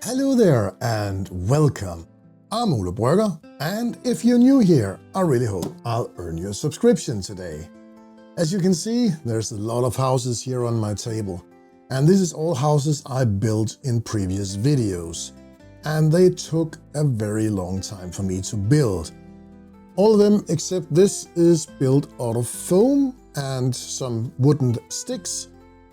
Hello there and welcome. I'm Ole Brøgger, and if you're new here, I really hope I'll earn your subscription today. As you can see, there's a lot of houses here on my table, and this is all houses I built in previous videos, and they took a very long time for me to build. All of them except this is built out of foam and some wooden sticks.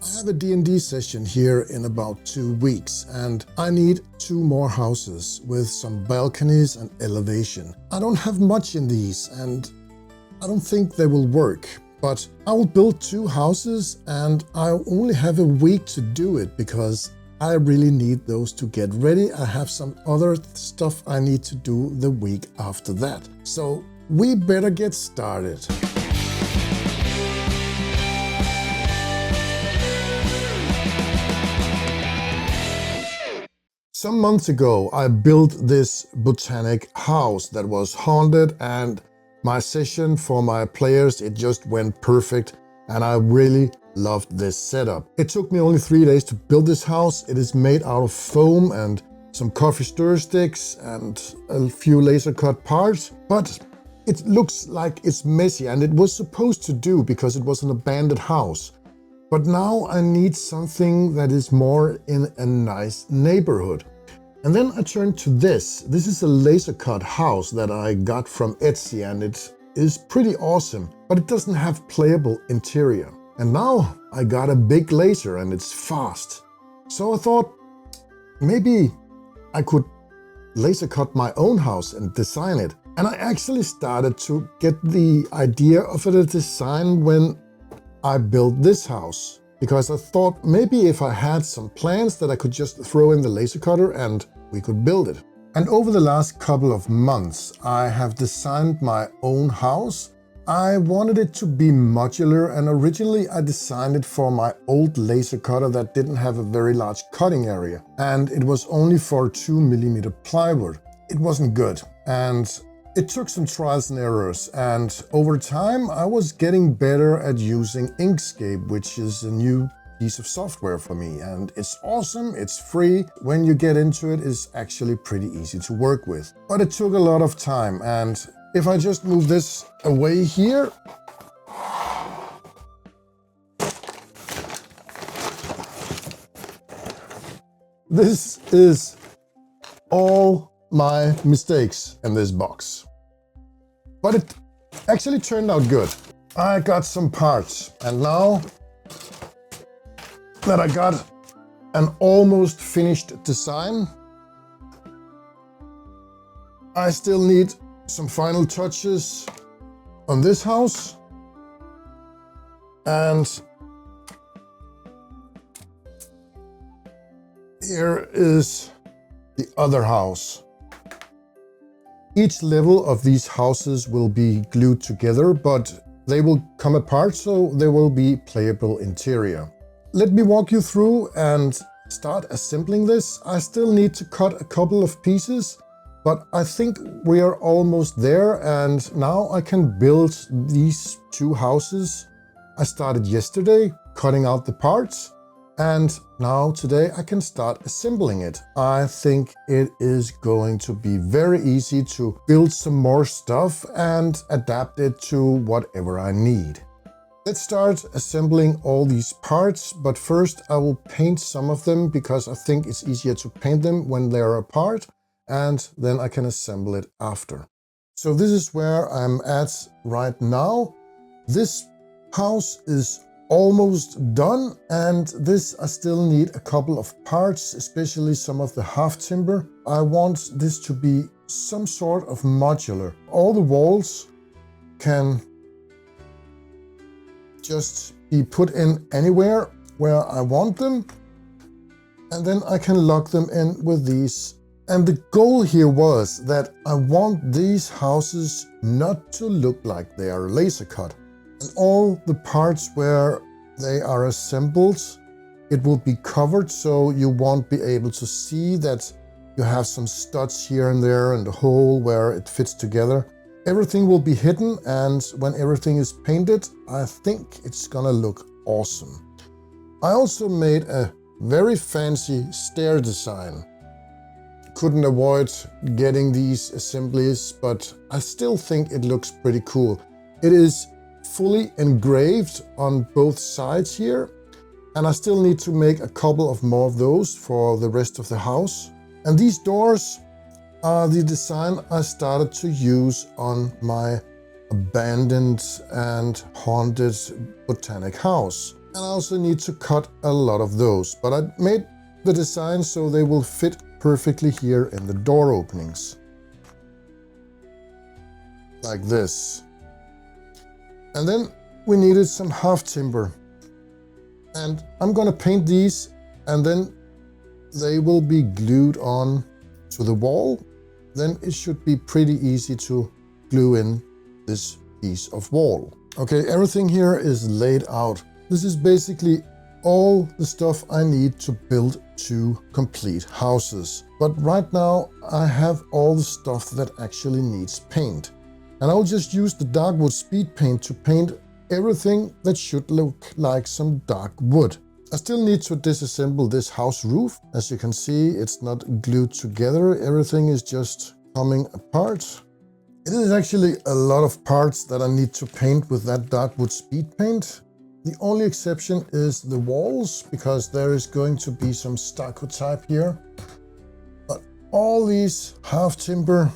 I have a DnD session here in about 2 weeks, and I need 2 more houses with some balconies and elevation. I don't have much in these, and I don't think they will work, but I will build 2 houses, and I only have a week to do it because I really need those to get ready. I have some other stuff I need to do the week after that. So we better get started. Some months ago, I built this botanic house that was haunted, and my session for my players, it just went perfect, and I really loved this setup. It took me only 3 days to build this house. It is made out of foam and some coffee stir sticks and a few laser cut parts, but it looks like it's messy, and it was supposed to do because it was an abandoned house. But now I need something that is more in a nice neighborhood. And then I turned to this. This is a laser cut house that I got from Etsy, and it is pretty awesome, but it doesn't have playable interior. And now I got a big laser and it's fast. So I thought maybe I could laser cut my own house and design it. And I actually started to get the idea of the design when I built this house, because I thought maybe if I had some plans that I could just throw in the laser cutter and we could build it. And over the last couple of months, I have designed my own house. I wanted it to be modular, and originally I designed it for my old laser cutter that didn't have a very large cutting area, and it was only for 2mm plywood. It wasn't good, and it took some trials and errors, and over time I was getting better at using Inkscape, which is a new piece of software for me, and it's awesome, it's free. When you get into it, it's actually pretty easy to work with. But it took a lot of time, and if I just move this away here, this is all my mistakes in this box. But it actually turned out good. I got some parts, and now that I got an almost finished design, I still need some final touches on this house, and here is the other house. Each level of these houses will be glued together, but they will come apart, so there will be playable interior. Let me walk you through and start assembling this. I still need to cut a couple of pieces, but I think we are almost there, and now I can build these 2 houses. I started yesterday cutting out the parts, and now today I can start assembling it. I think it is going to be very easy to build some more stuff and adapt it to whatever I need. Let's start assembling all these parts, but first I will paint some of them because I think it's easier to paint them when they're apart, and then I can assemble it after. So this is where I'm at right now. This house is almost done, and this I still need a couple of parts, especially some of the half timber. I want this to be some sort of modular. All the walls can just be put in anywhere where I want them, and then I can lock them in with these. And the goal here was that I want these houses not to look like they are laser cut. And all the parts where they are assembled, it will be covered, so you won't be able to see that you have some studs here and there and a hole where it fits together. Everything will be hidden, and when everything is painted, I think it's gonna look awesome. I also made a very fancy stair design. couldn't avoid getting these assemblies, but I still think it looks pretty cool. It is fully engraved on both sides here, and I still need to make a couple of more of those for the rest of the house. And these doors are the design I started to use on my abandoned and haunted botanic house. And I also need to cut a lot of those, but I made the design so they will fit perfectly here in the door openings. Like this. And then we needed some half timber. And I'm gonna paint these, and then they will be glued on to the wall. Then it should be pretty easy to glue in this piece of wall. Okay, everything here is laid out. This is basically all the stuff I need to build 2 complete houses. But right now I have all the stuff that actually needs paint. And I'll just use the dark wood speed paint to paint everything that should look like some dark wood. I still need to disassemble this house roof. As you can see, it's not glued together. Everything is just coming apart. It is actually a lot of parts that I need to paint with that dark wood speed paint. The only exception is the walls, because there is going to be some stucco type here. But all these half timber,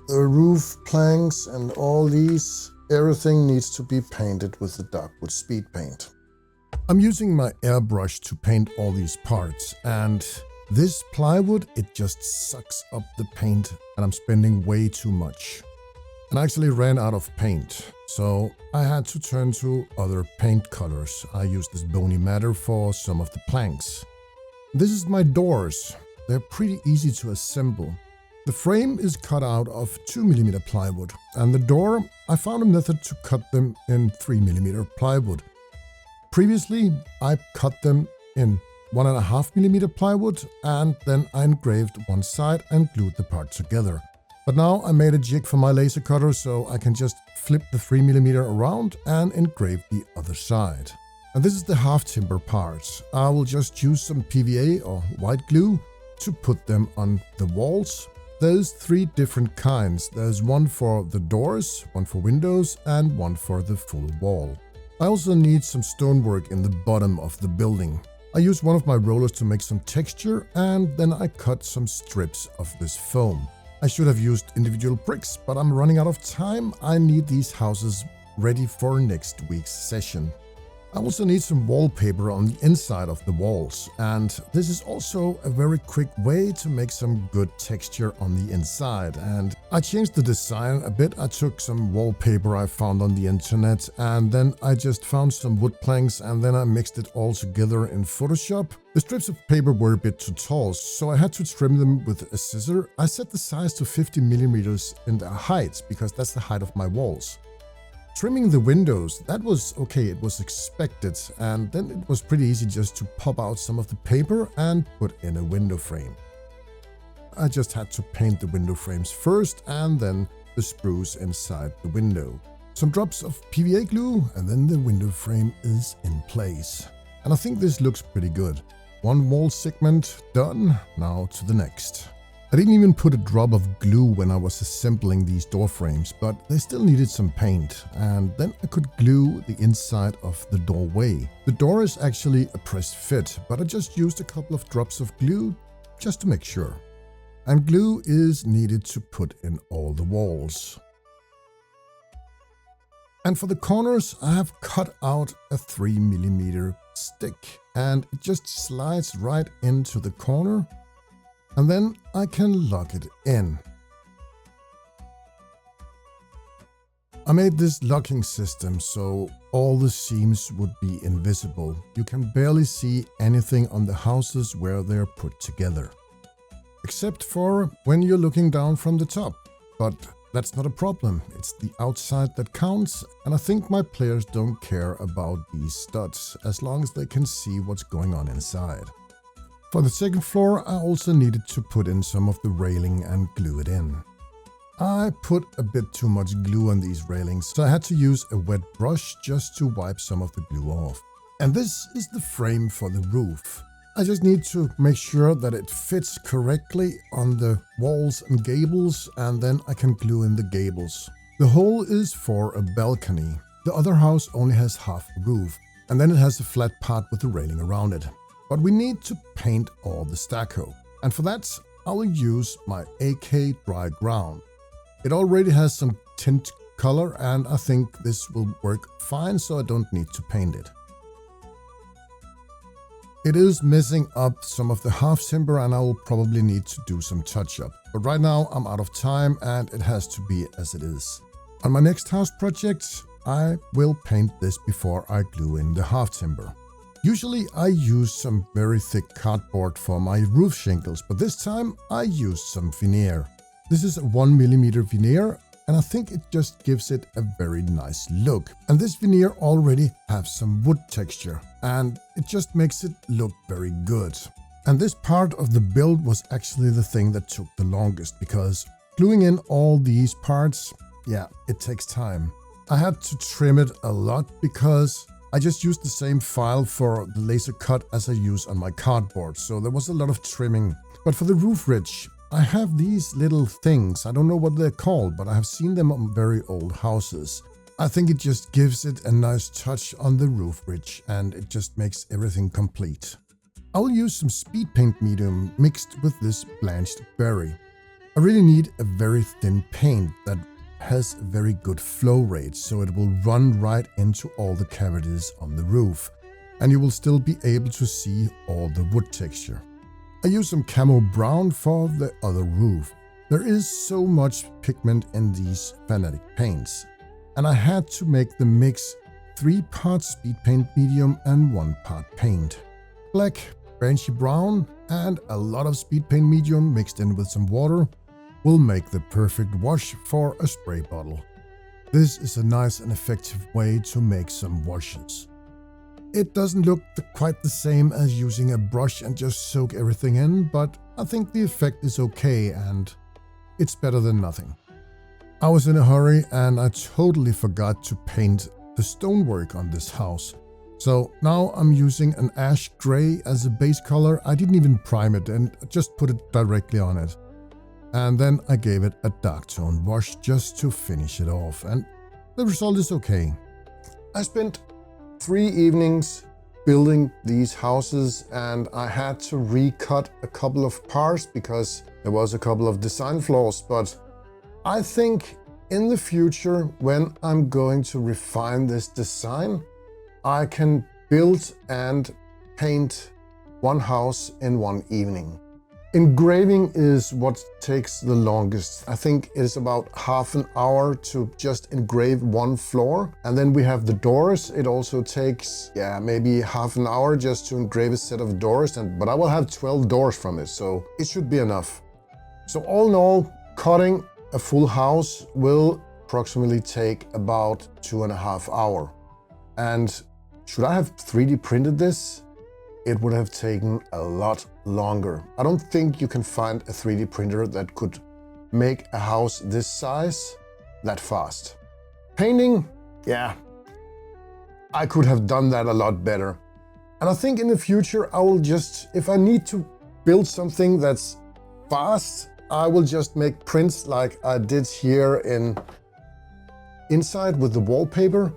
the roof planks and all these, everything needs to be painted with the dark wood speed paint. I'm using my airbrush to paint all these parts, and this plywood, it just sucks up the paint, and I'm spending way too much. And I actually ran out of paint, so I had to turn to other paint colors. I used this bony matter for some of the planks. This is my doors. They're pretty easy to assemble. The frame is cut out of 2mm plywood, and the door, I found a method to cut them in 3mm plywood. Previously, I cut them in 1.5mm plywood, and then I engraved one side and glued the part together. But now I made a jig for my laser cutter, so I can just flip the 3mm around and engrave the other side. And this is the half timber parts. I will just use some PVA or white glue to put them on the walls. There's 3 different kinds. There's one for the doors, one for windows, and one for the full wall. I also need some stonework in the bottom of the building. I used one of my rollers to make some texture, and then I cut some strips of this foam. I should have used individual bricks, but I'm running out of time. I need these houses ready for next week's session. I also need some wallpaper on the inside of the walls, and this is also a very quick way to make some good texture on the inside. And I changed the design a bit. I took some wallpaper I found on the internet, and then I just found some wood planks, and then I mixed it all together in Photoshop. The strips of paper were a bit too tall, so I had to trim them with a scissor. I set the size to 50mm in the height, because that's the height of my walls. Trimming the windows, that was okay, it was expected, and then it was pretty easy just to pop out some of the paper and put in a window frame. I just had to paint the window frames first, and then the spruce inside the window. Some drops of PVA glue, and then the window frame is in place. And I think this looks pretty good. One wall segment done, now to the next. I didn't even put a drop of glue when I was assembling these door frames, but they still needed some paint, and then I could glue the inside of the doorway. The door is actually a pressed fit, but I just used a couple of drops of glue just to make sure. And glue is needed to put in all the walls. And for the corners, I have cut out a 3mm stick, and it just slides right into the corner. And then I can lock it in. I made this locking system so all the seams would be invisible. You can barely see anything on the houses where they're put together. Except for when you're looking down from the top. But that's not a problem. It's the outside that counts, and I think my players don't care about these studs as long as they can see what's going on inside. For the second floor, I also needed to put in some of the railing and glue it in. I put a bit too much glue on these railings, so I had to use a wet brush just to wipe some of the glue off. And this is the frame for the roof. I just need to make sure that it fits correctly on the walls and gables, and then I can glue in the gables. The hole is for a balcony. The other house only has half a roof, and then it has a flat part with a railing around it. But we need to paint all the stucco, and for that I will use my AK dry ground. It already has some tint color, and I think this will work fine, so I don't need to paint it. It is messing up some of the half timber, and I will probably need to do some touch up. But right now I'm out of time and it has to be as it is. On my next house project, I will paint this before I glue in the half timber. Usually I use some very thick cardboard for my roof shingles, but this time I used some veneer. This is a 1mm veneer, and I think it just gives it a very nice look. And this veneer already has some wood texture, and it just makes it look very good. And this part of the build was actually the thing that took the longest, because gluing in all these parts, yeah, it takes time. I had to trim it a lot because I just used the same file for the laser cut as I use on my cardboard, so there was a lot of trimming. But for the roof ridge, I have these little things. I don't know what they're called, but I have seen them on very old houses. I think it just gives it a nice touch on the roof ridge, and it just makes everything complete. I will use some speed paint medium mixed with this blanched berry. I really need a very thin paint that has a very good flow rate, so it will run right into all the cavities on the roof, and you will still be able to see all the wood texture. I use some camo brown for the other roof. There is so much pigment in these fanatic paints, and I had to make the mix 3 parts speed paint medium and 1 part paint. Black, branchy brown, and a lot of speed paint medium mixed in with some water will make the perfect wash for a spray bottle. This is a nice and effective way to make some washes. It doesn't look quite the same as using a brush and just soak everything in, but I think the effect is okay and it's better than nothing. I was in a hurry and I totally forgot to paint the stonework on this house. So now I'm using an ash gray as a base color. I didn't even prime it and just put it directly on it. And then I gave it a dark tone wash just to finish it off, and the result is okay. I spent 3 evenings building these houses, and I had to recut a couple of parts because there was a couple of design flaws, but I think in the future, when I'm going to refine this design, I can build and paint one house in 1 evening. Engraving is what takes the longest. I think it's about half an hour to just engrave 1 floor. And then we have the doors. It also takes, maybe half an hour just to engrave a set of doors. But I will have 12 doors from it, so it should be enough. So all in all, cutting a full house will approximately take about 2.5 hours. And should I have 3D printed this, it would have taken a lot longer. I don't think you can find a 3D printer that could make a house this size that fast. Painting, I could have done that a lot better. And I think in the future I will just, if I need to build something that's fast, I will just make prints like I did here inside with the wallpaper.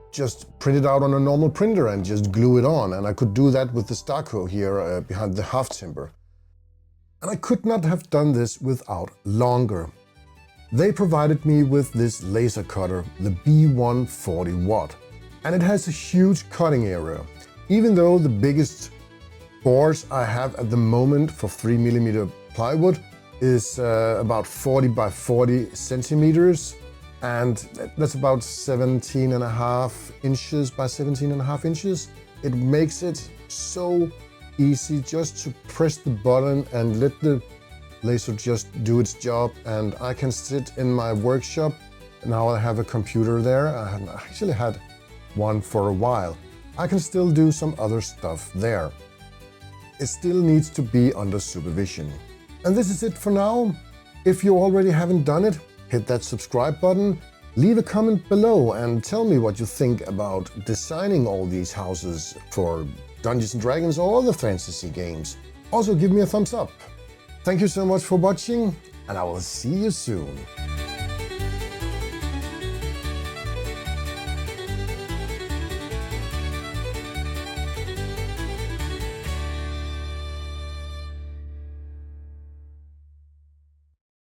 Just print it out on a normal printer and just glue it on. And I could do that with the stucco here behind the half timber. And I could not have done this without Longer. They provided me with this laser cutter, the B140 watt. And it has a huge cutting area. Even though the biggest boards I have at the moment for 3mm plywood is about 40 by 40 centimeters. And that's about 17.5 inches by 17.5 inches. It makes it so easy just to press the button and let the laser just do its job. And I can sit in my workshop. Now I have a computer there. I actually had one for a while. I can still do some other stuff there. It still needs to be under supervision. And this is it for now. If you already haven't done it, hit that subscribe button, leave a comment below and tell me what you think about designing all these houses for Dungeons and Dragons or other fantasy games, also give me a thumbs up. Thank you so much for watching, and I will see you soon.